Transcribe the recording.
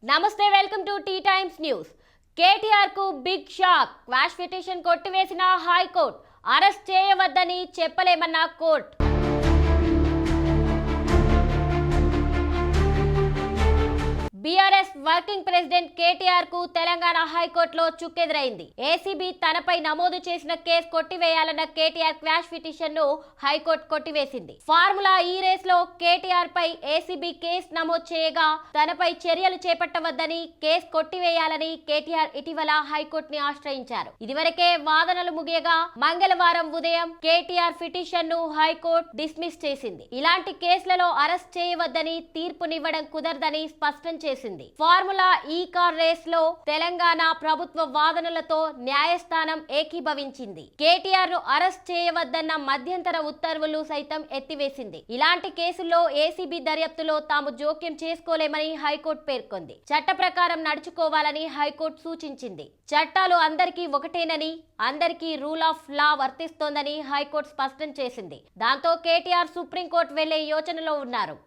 నమస్తే, welcome to T Times news. KTR కు big shock. Quash petition కొట్టివేసిన హైకోర్టు. అరెస్ట్ చేయవద్దని చెప్పలేమన్న కోర్టు. బీఆర్ఎస్ వర్కింగ్ ప్రెసిడెంట్ కేటీఆర్ కు తెలంగాణ హైకోర్టులో చుక్కెదురైంది. ఏసీబీ తనపై నమోదు చేసిన కేసు కొట్టివేయాలన్న కేటీఆర్ క్వాష్ పిటిషన్ ను హైకోర్టు కొట్టివేసింది. ఫార్ములా ఈ రేస్ లో కేటీఆర్ పై ఏసీబీ కేసు నమోదు చేయగా తనపై చర్యలు చేపట్టవద్దని, కేసు కొట్టివేయాలని కేటీఆర్ ఇటీవల హైకోర్టుని ఆశ్రయించారు. ఇదివరకే వాదనలు ముగియగా మంగళవారం ఉదయం కేటీఆర్ పిటిషన్ ను హైకోర్టు డిస్మిస్ చేసింది. ఇలాంటి కేసులలో అరెస్ట్ చేయవద్దని తీర్పునివ్వడం కుదరదని స్పష్టం చేసింది. ఫార్ములా ఈ కార్ రేస్ లో తెలంగాణ ప్రభుత్వ వాదనలతో న్యాయస్థానం ఏకీభవించింది. కేటీఆర్ ను అరెస్ట్ చేయవద్దన్న మధ్యంతర ఉత్తర్వులు సైతం ఎత్తివేసింది. ఇలాంటి కేసుల్లో ఏసీబీ దర్యాప్తులో తాము జోక్యం చేసుకోలేమని హైకోర్టు పేర్కొంది. చట్ట ప్రకారం నడుచుకోవాలని హైకోర్టు సూచించింది. చట్టాలు అందరికీ ఒకటేనని, అందరికీ రూల్ ఆఫ్ లా వర్తిస్తోందని హైకోర్టు స్పష్టం చేసింది. దాంతో కేటీఆర్ సుప్రీంకోర్టు వెళ్లే యోచనలో ఉన్నారు.